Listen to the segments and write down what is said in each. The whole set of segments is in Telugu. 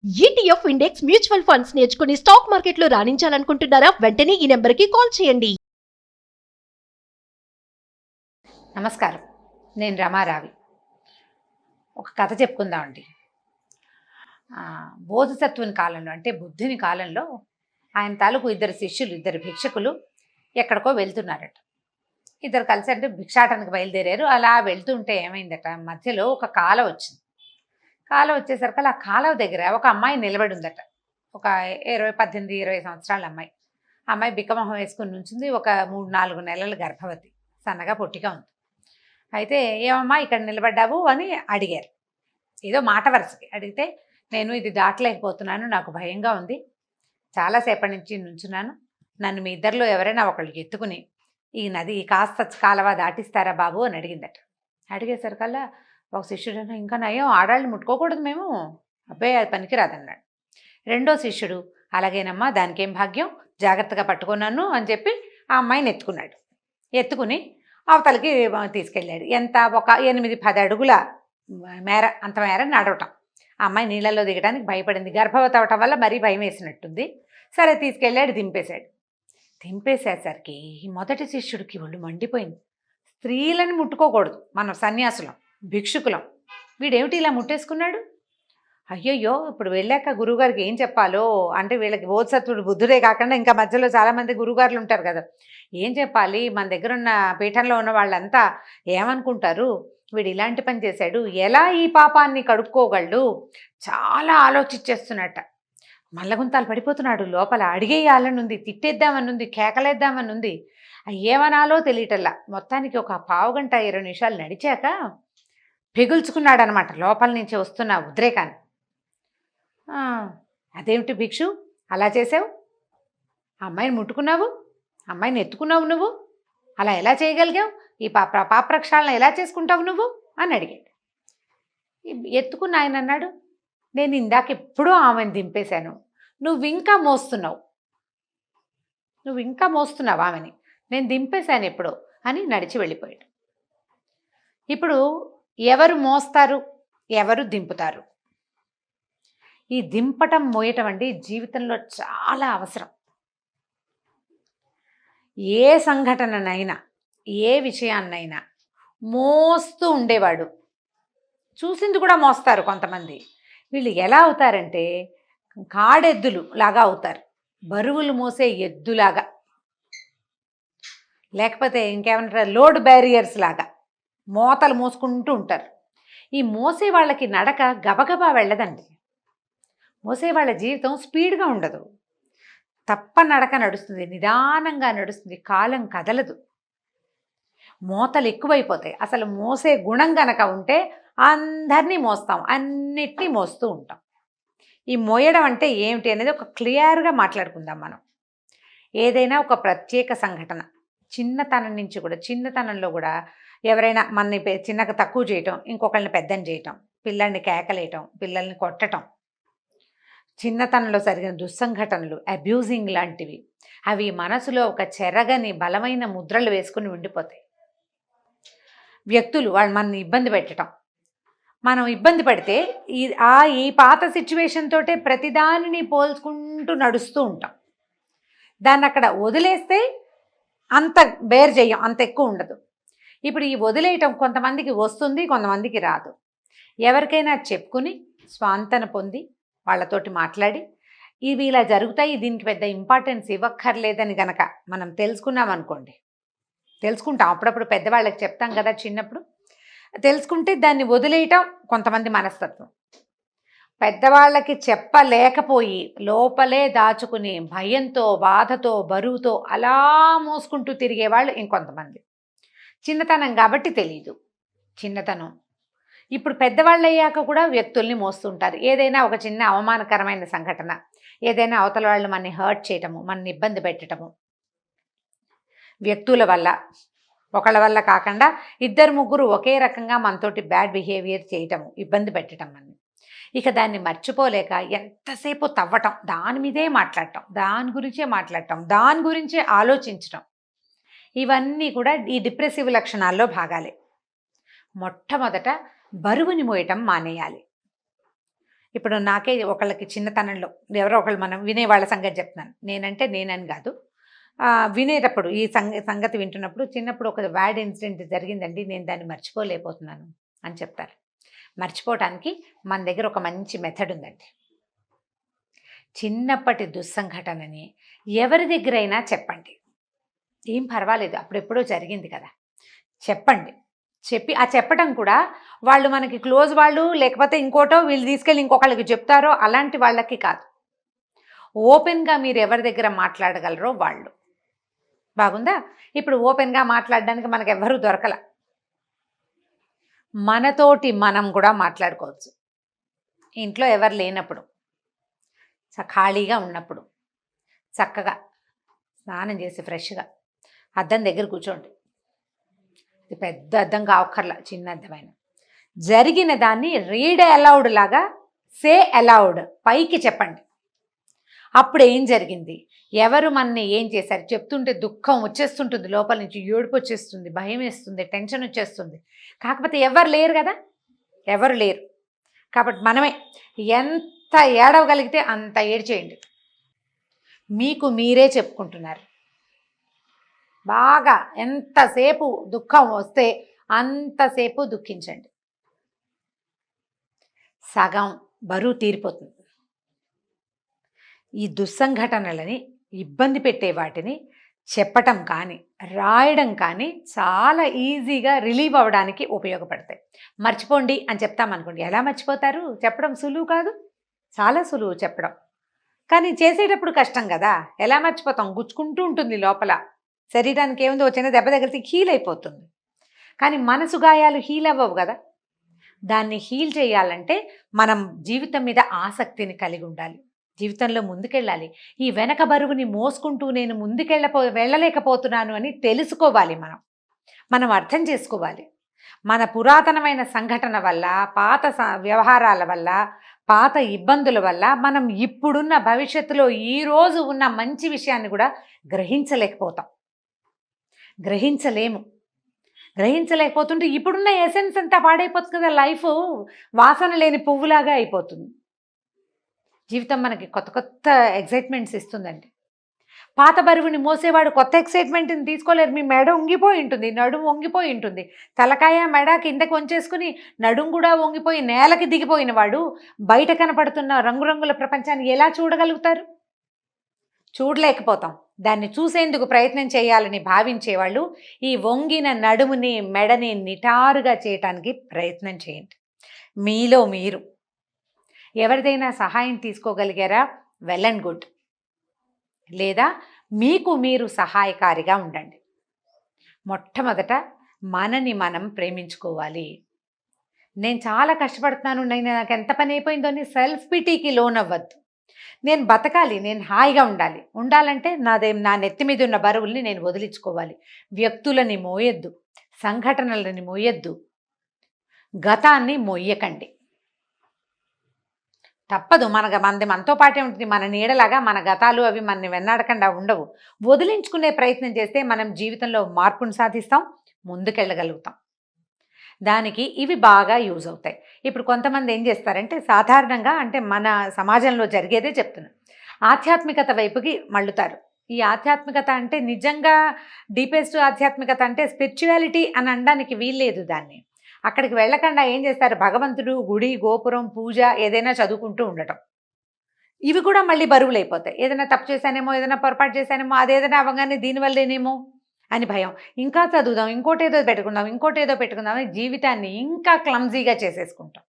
ఈటీఎఫ్ ఇండెక్స్ మ్యూచువల్ ఫండ్స్ నేర్చుకుని స్టాక్ మార్కెట్లో రాణించాలనుకుంటున్నారా? వెంటనే ఈ నెంబర్కి కాల్ చేయండి. నమస్కారం, నేను రమారావి. ఒక కథ చెప్పుకుందామండి. బోధిసత్వుని కాలంలో, అంటే బుద్ధుని కాలంలో, ఆయన తాలూకు ఇద్దరు శిష్యులు, ఇద్దరు భిక్షకులు ఎక్కడికో వెళ్తున్నారట. ఇద్దరు కలిసి అంటే భిక్షాటనకు బయలుదేరారు. అలా వెళ్తుంటే ఏమైందట, మధ్యలో ఒక కాలువ వచ్చింది. కాలువ వచ్చేసరికి ఆ కాలువ దగ్గర ఒక అమ్మాయి నిలబడి ఉందట. ఒక 18-20 సంవత్సరాల అమ్మాయి. అమ్మాయి బిక్కమొహం వేసుకుని నుంచింది. ఒక 3-4 నెలల గర్భవతి, సన్నగా పొట్టిగా ఉంది. అయితే ఏమమ్మా ఇక్కడ నిలబడ్డావు అని అడిగారు. ఏదో మాట వరుసకి అడిగితే, నేను ఇది దాటలేకపోతున్నాను, నాకు భయంగా ఉంది, చాలాసేపటి నుంచి నుంచున్నాను, నన్ను మీ ఇద్దరిలో ఎవరైనా ఒకళ్ళు ఎత్తుకుని ఈ నది కాస్త కాలవ దాటిస్తారా బాబు అని అడిగిందట. అడిగేసరికల్లా ఒక శిష్యుడు, ఇంకా నయం, ఆడాళ్ళు ముట్టుకోకూడదు మేము, అబ్బాయి అది పనికిరాదన్నాడు. రెండో శిష్యుడు, అలాగేనమ్మా, దానికేం భాగ్యం, జాగ్రత్తగా పట్టుకున్నాను అని చెప్పి ఆ అమ్మాయిని ఎత్తుకున్నాడు. ఎత్తుకుని అవతలకి తీసుకెళ్ళాడు. ఎంత, ఒక 8-10 అడుగుల మేర, అంత మేర నడవటం. ఆ అమ్మాయి నీళ్ళల్లో దిగడానికి భయపడింది. గర్భవతి అవటం వల్ల మరీ భయం వేసినట్టుంది. సరే తీసుకెళ్ళాడు, దింపేశాడు. దింపేసేసరికి మొదటి శిష్యుడికి ఒళ్ళు మండిపోయింది. స్త్రీలను ముట్టుకోకూడదు, మనం సన్యాసులం, భిక్షుకులం, వీడేమిటి ఇలా ముట్టేసుకున్నాడు? అయ్యయ్యో, ఇప్పుడు వెళ్ళాక గురువుగారికి ఏం చెప్పాలో, అంటే వీళ్ళకి బోధిసత్వుడు బుద్ధుడే కాకుండా ఇంకా మధ్యలో చాలామంది గురువుగారులు ఉంటారు కదా, ఏం చెప్పాలి, మన దగ్గర ఉన్న పీఠంలో ఉన్న వాళ్ళంతా ఏమనుకుంటారు, వీడు ఇలాంటి పని చేశాడు, ఎలా ఈ పాపాన్ని కడుక్కోగలడు, చాలా ఆలోచించేస్తున్నట్ట. మల్లగుంతాలు పడిపోతున్నాడు లోపల. అడిగేయాలనుంది, తిట్టేద్దామనుంది, కేకలేద్దామనుంది, ఏమనాలో తెలియటల్లా. మొత్తానికి ఒక పావుగంట 20 నిమిషాలు నడిచాక పెగుల్చుకున్నాడు అనమాట లోపల నుంచి వస్తున్న ఉద్రేకాన్ని. అదేమిటి భిక్షు అలా చేసావు, అమ్మాయిని ముట్టుకున్నావు, అమ్మాయిని ఎత్తుకున్నావు, నువ్వు అలా ఎలా చేయగలిగావు, ఈ పాపరక్షాలను ఎలా చేసుకుంటావు నువ్వు అని అడిగాడు. ఎత్తుకున్న ఆయన అన్నాడు, నేను ఇందాక ఎప్పుడూ ఆమెను దింపేశాను, నువ్వు ఇంకా మోస్తున్నావు ఆమెని, నేను దింపేశాను ఎప్పుడో అని నడిచి వెళ్ళిపోయాడు. ఇప్పుడు ఎవరు మోస్తారు, ఎవరు దింపుతారు? ఈ దింపటం, మోయటం అండి జీవితంలో చాలా అవసరం. ఏ సంఘటననైనా, ఏ విషయాన్నైనా మోస్తూ ఉండేవాడు. చూసింది కూడా మోస్తారు కొంతమంది. వీళ్ళు ఎలా అవుతారంటే కాడెద్దులు లాగా అవుతారు, బరువులు మోసే ఎద్దులాగా, లేకపోతే ఇంకేమంటారు, లోడ్ బ్యారియర్స్ లాగా మోతలు మోసుకుంటూ ఉంటారు. ఈ మోసే వాళ్ళకి నడక గబగబా వెళ్ళదండి. మోసే వాళ్ళ జీవితం స్పీడ్గా ఉండదు, తప్ప నడక నడుస్తుంది, నిదానంగా నడుస్తుంది, కాలం కదలదు, మోతలు ఎక్కువైపోతాయి. అసలు మోసే గుణం గనక ఉంటే అందరినీ మోస్తాం, అన్నిటినీ మోస్తూ ఉంటాం. ఈ మోయడం అంటే ఏమిటి అనేది ఒక క్లియర్గా మాట్లాడుకుందాం మనం. ఏదైనా ఒక ప్రత్యేక సంఘటన, చిన్నతనంలో కూడా ఎవరైనా మనని చిన్నగా తక్కువ చేయటం, ఇంకొకరిని పెద్దని చేయటం, పిల్లల్ని కేకలేయటం, పిల్లల్ని కొట్టటం, చిన్నతనంలో జరిగిన దుస్సంఘటనలు, అబ్యూజింగ్ లాంటివి, అవి మనసులో ఒక చెరగని బలమైన ముద్రలు వేసుకుని ఉండిపోతాయి. వ్యక్తులు వాళ్ళు మనని ఇబ్బంది పెట్టడం, మనం ఇబ్బంది పడితే ఈ పాత సిచ్యువేషన్ తోటే ప్రతిదానిని పోల్చుకుంటూ నడుస్తూ ఉంటాం. దాన్ని అక్కడ వదిలేస్తే అంత బేర్ చేయం, అంత ఎక్కువ ఉండదు. ఇప్పుడు ఈ వదిలేయటం కొంతమందికి వస్తుంది, కొంతమందికి రాదు. ఎవరికైనా చెప్పుకుని స్వాంతన పొంది వాళ్ళతోటి మాట్లాడి, ఇవి ఇలా జరుగుతాయి, దీనికి పెద్ద ఇంపార్టెన్స్ ఇవ్వక్కర్లేదని గనక మనం తెలుసుకుంటాం. అప్పుడప్పుడు పెద్దవాళ్ళకి చెప్తాం కదా చిన్నప్పుడు, తెలుసుకుంటే దాన్ని వదిలేయటం కొంతమంది మనస్తత్వం. పెద్దవాళ్ళకి చెప్పలేకపోయి లోపలే దాచుకుని భయంతో, బాధతో, బరువుతో అలా మోసుకుంటూ తిరిగేవాళ్ళు ఇంకొంతమంది. చిన్నతనం కాబట్టి తెలియదు చిన్నతనం. ఇప్పుడు పెద్దవాళ్ళు అయ్యాక కూడా వ్యక్తుల్ని మోస్తుంటారు. ఏదైనా ఒక చిన్న అవమానకరమైన సంఘటన, ఏదైనా అవతల వాళ్ళు మనని హర్ట్ చేయటము, మనని ఇబ్బంది పెట్టడము, వ్యక్తుల వల్ల, ఒకళ్ళ వల్ల కాకుండా 2-3 ఒకే రకంగా మనతోటి బ్యాడ్ బిహేవియర్ చేయటము, ఇబ్బంది పెట్టడం అని. ఇక దాన్ని మర్చిపోలేక ఎంతసేపు తవ్వటం, దాని మీదే మాట్లాడటం, దాని గురించే ఆలోచించటం, ఇవన్నీ కూడా ఈ డిప్రెసివ్ లక్షణాల్లో భాగాలే. మొట్టమొదట బరువుని మోయటం మానేయాలి. ఇప్పుడు నాకే ఒకళ్ళకి చిన్నతనంలో ఎవరో ఒకళ్ళు మనం వినేవాళ్ళ సంగతి చెప్తున్నాను. నేనంటే నేనని కాదు. వినేటప్పుడు ఈ సంగతి వింటున్నప్పుడు చిన్నప్పుడు ఒక బ్యాడ్ ఇన్సిడెంట్ జరిగిందండి. నేను దాన్ని మర్చిపోలేకపోతున్నాను అని చెప్తారు. మర్చిపోవటానికి మన దగ్గర ఒక మంచి మెథడ్ ఉందండి. చిన్నప్పటి దుస్సంఘటనని ఎవరి దగ్గరైనా చెప్పండి. ఏం పర్వాలేదు, అప్పుడెప్పుడో జరిగింది కదా, చెప్పండి. చెప్పి ఆ చెప్పడం కూడా వాళ్ళు మనకి క్లోజ్ వాళ్ళు లేకపోతే ఇంకోటో వీళ్ళు తీసుకెళ్ళి ఇంకొకళ్ళకి చెప్తారో అలాంటి వాళ్ళకి కాదు. ఓపెన్గా మీరు ఎవరి దగ్గర మాట్లాడగలరో వాళ్ళు. బాగుందా? ఇప్పుడు ఓపెన్గా మాట్లాడడానికి మనకు ఎవ్వరూ దొరకల. మనతోటి మనం కూడా మాట్లాడుకోవచ్చు. ఇంట్లో ఎవరు లేనప్పుడు, ఖాళీగా ఉన్నప్పుడు చక్కగా స్నానం చేసి ఫ్రెష్గా అద్దం దగ్గర కూర్చోండి. ఇది పెద్ద అద్దం కావక్కర్లా, చిన్న అద్దమైన. జరిగిన దాన్ని రీడ్ అలౌడ్ లాగా సే అలౌడ్ పైకి చెప్పండి. అప్పుడు ఏం జరిగింది, ఎవరు మనని ఏం చేశారు చెప్తుంటే దుఃఖం వచ్చేస్తుంటుంది, లోపల నుంచి ఏడుపు వచ్చేస్తుంది, భయం వేస్తుంది, టెన్షన్ వచ్చేస్తుంది. కాకపోతే ఎవరు లేరు కదా, ఎవరు లేరు కాబట్టి మనమే ఎంత ఏడవగలిగితే అంత ఏడ్చేయండి. మీకు మీరే చెప్పుకుంటున్నారు. బాగా ఎంతసేపు దుఃఖం వస్తే అంతసేపు దుఃఖించండి. సగం బరువు తీరిపోతుంది. ఈ దుస్సంఘటనలని, ఇబ్బంది పెట్టే వాటిని చెప్పటం కానీ రాయడం కానీ చాలా ఈజీగా రిలీవ్ అవ్వడానికి ఉపయోగపడతాయి. మర్చిపోండి అని చెప్తామనుకోండి, ఎలా మర్చిపోతారు? చెప్పడం సులువు కాదు, చాలా సులువు చెప్పడం, కానీ చేసేటప్పుడు కష్టం కదా. ఎలా మర్చిపోతాం? గుచ్చుకుంటూ ఉంటుంది లోపల. శరీరానికి ఏముందో చిన్న దెబ్బ తగిలితే హీల్ అయిపోతుంది, కానీ మనసు గాయాలు హీల్ అవ్వవు కదా. దాన్ని హీల్ చేయాలంటే మనం జీవితం మీద ఆసక్తిని కలిగి ఉండాలి, జీవితంలో ముందుకెళ్ళాలి. ఈ వెనక బరువుని మోసుకుంటూ నేను వెళ్ళలేకపోతున్నాను అని తెలుసుకోవాలి. మనం అర్థం చేసుకోవాలి. మన పురాతనమైన సంఘటన వల్ల, పాత వ్యవహారాల వల్ల, పాత ఇబ్బందుల వల్ల మనం ఇప్పుడున్న భవిష్యత్తులో ఈరోజు ఉన్న మంచి విషయాన్ని కూడా గ్రహించలేకపోతుంటే ఇప్పుడున్న ఎసెన్స్ అంతా పాడైపోతుంది కదా. లైఫ్ వాసన లేని పువ్వులాగా అయిపోతుంది. జీవితం మనకి కొత్త కొత్త ఎక్సైట్మెంట్స్ ఇస్తుందండి. పాత బరువుని మోసేవాడు కొత్త ఎక్సైట్మెంట్ని తీసుకోలేరు. మీ మెడ వంగిపోయి ఉంటుంది, నడుము వంగిపోయి ఉంటుంది, తలకాయ మెడ కిందకి వంచేసుకుని నడుము కూడా వంగిపోయి నేలకి దిగిపోయిన వాడు బయట కనపడుతున్న రంగురంగుల ప్రపంచాన్ని ఎలా చూడగలుగుతారు? చూడలేకపోతాం. దాన్ని చూసేందుకు ప్రయత్నం చేయాలని భావించేవాళ్ళు ఈ వంగిన నడుముని, మెడని నిటారుగా చేయటానికి ప్రయత్నం చేయండి. మీలో మీరు ఎవరిదైనా సహాయం తీసుకోగలిగారా? Well and good. లేదా మీకు మీరు సహాయకారిగా ఉండండి. మొట్టమొదట మనని మనం ప్రేమించుకోవాలి. నేను చాలా కష్టపడుతున్నాను, నాకు ఎంత పని అయిపోయిందో అని సెల్ఫ్ పిటీకి లోనవ్వద్దు. నేను బతకాలి, నేను హాయిగా ఉండాలంటే నా నెత్తి మీద ఉన్న బరువుల్ని నేను వదిలించుకోవాలి. వ్యక్తులని మోయొద్దు, సంఘటనలని మోయొద్దు, గతాన్ని మొయ్యకండి. తప్పదు, మనతో పాటే ఉంటుంది. మన నీడలాగా మన గతాలు అవి మనని వెన్నాడకుండా ఉండవు. వదిలించుకునే ప్రయత్నం చేస్తే మనం జీవితంలో మార్పును సాధిస్తాం, ముందుకెళ్ళగలుగుతాం. దానికి ఇవి బాగా యూజ్ అవుతాయి. ఇప్పుడు కొంతమంది ఏం చేస్తారంటే సాధారణంగా, అంటే మన సమాజంలో జరిగేదే చెప్తున్నాను, ఆధ్యాత్మికత వైపుకి మళ్ళుతారు. ఈ ఆధ్యాత్మికత అంటే నిజంగా డీపెస్ట్ ఆధ్యాత్మికత అంటే స్పిరిచువాలిటీ అని అనడానికి వీల్లేదు. దాన్ని అక్కడికి వెళ్ళకుండా ఏం చేస్తారు, భగవంతుడు, గుడి, గోపురం, పూజ ఏదైనా చదువుకుంటూ ఉండటం. ఇవి కూడా మళ్ళీ బరువులు అయిపోతాయి. ఏదైనా తప్పు చేశానేమో, ఏదైనా పొరపాటు చేశానేమో, అదేదైనా అవ్వగానే దీనివల్లేనేమో అని భయం. ఇంకా చదువుదాం, ఇంకోటేదో పెట్టుకుందాం అని జీవితాన్ని ఇంకా క్లమ్జీగా చేసేసుకుంటాం.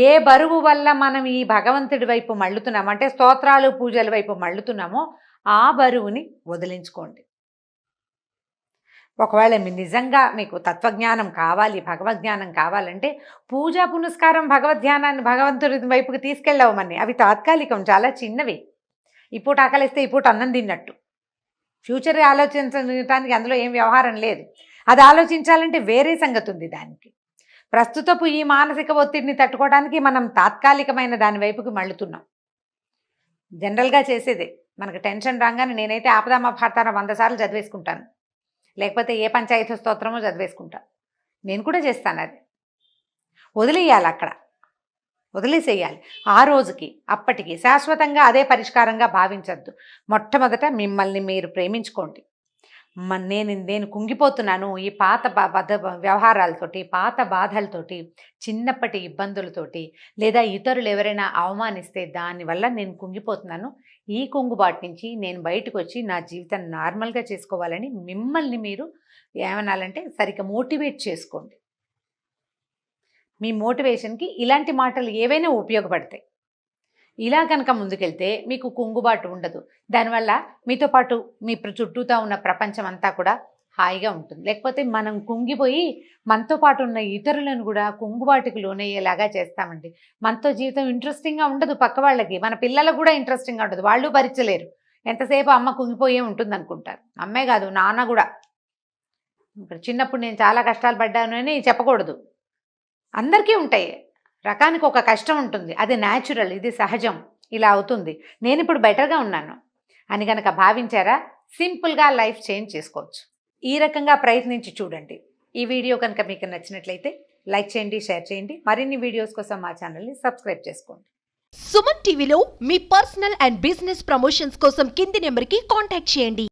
ఏ బరువు వల్ల మనం ఈ భగవంతుడి వైపు మళ్ళుతున్నామో, అంటే స్తోత్రాలు, పూజల వైపు మళ్ళుతున్నామో ఆ బరువుని వదిలించుకోండి. ఒకవేళ నిజంగా మీకు తత్వజ్ఞానం కావాలి, భగవద్జ్ఞానం కావాలంటే పూజా పునస్కారం, భగవద్ధ్యానాన్ని భగవంతుడి వైపుకి తీసుకెళ్ళవమని అవి తాత్కాలికం, చాలా చిన్నవి. ఈ పూట ఆకలిస్తే ఈ పూట అన్నం తిన్నట్టు. ఫ్యూచర్ ఆలోచించడానికి అందులో ఏం వ్యవహారం లేదు. అది ఆలోచించాలంటే వేరే సంగతి ఉంది. దానికి ప్రస్తుతపు ఈ మానసిక ఒత్తిడిని తట్టుకోవడానికి మనం తాత్కాలికమైన దాని వైపుకి మళ్ళుతున్నాం. జనరల్గా చేసేదే, మనకు టెన్షన్ రాగానే నేనైతే ఆపదామ భారతాన 100 సార్లు చదివేసుకుంటాను, లేకపోతే ఏ పంచాయతీ స్తోత్రమో చదివేసుకుంటాను. నేను కూడా చేస్తాను. అది వదిలేయాలి. అక్కడ వదిలేసేయాలి. ఆ రోజుకి అప్పటికి శాశ్వతంగా అదే పరిష్కారంగా భావించద్దు. మొట్టమొదట మిమ్మల్ని మీరు ప్రేమించుకోండి. నేను కుంగిపోతున్నాను ఈ పాత వ్యవహారాలతోటి, పాత బాధలతోటి, చిన్నప్పటి ఇబ్బందులతోటి, లేదా ఇతరులు ఎవరైనా అవమానిస్తే దానివల్ల నేను కుంగిపోతున్నాను. ఈ కుంగుబాటు నుంచి నేను బయటకు వచ్చి నా జీవితాన్ని నార్మల్గా చేసుకోవాలని మిమ్మల్ని మీరు ఏమనాలంటే సరిగ్గా మోటివేట్ చేసుకోండి. మీ మోటివేషన్కి ఇలాంటి మాటలు ఏవైనా ఉపయోగపడతాయి. ఇలా కనుక ముందుకెళ్తే మీకు కుంగుబాటు ఉండదు. దానివల్ల మీతో పాటు మీ చుట్టూతా ఉన్న ప్రపంచం అంతా కూడా హాయిగా ఉంటుంది. లేకపోతే మనం కుంగిపోయి మనతో పాటు ఉన్న ఇతరులను కూడా కుంగుబాటుకు లోనయ్యేలాగా చేస్తామండి. మనతో జీవితం ఇంట్రెస్టింగ్గా ఉండదు. పక్క వాళ్ళకి, మన పిల్లలకు కూడా ఇంట్రెస్టింగ్గా ఉండదు. వాళ్ళు భరించలేరు. ఎంతసేపు అమ్మ కుంగిపోయే ఉంటుంది అనుకుంటారు. అమ్మే కాదు, నాన్న కూడా. ఇప్పుడు చిన్నప్పుడు నేను చాలా కష్టాలు పడ్డాను అని చెప్పకూడదు. అందరికీ ఉంటాయి. రకానికి ఒక కష్టం ఉంటుంది. అది న్యాచురల్, ఇది సహజం. ఇలా అవుతుంది. నేను ఇప్పుడు బెటర్గా ఉన్నాను అని కనుక భావించారా, సింపుల్గా లైఫ్ చేంజ్ చేసుకోవచ్చు. ఈ రకంగా ప్రయత్నించి చూడండి. ఈ వీడియో కనుక మీకు నచ్చినట్లయితే లైక్ చేయండి, షేర్ చేయండి. మరిన్ని వీడియోస్ కోసం మా ఛానల్ని సబ్స్క్రైబ్ చేసుకోండి. సుమన్ టీవీలో మీ పర్సనల్ అండ్ బిజినెస్ ప్రమోషన్స్ కోసం కింది నెంబర్కి కాంటాక్ట్ చేయండి.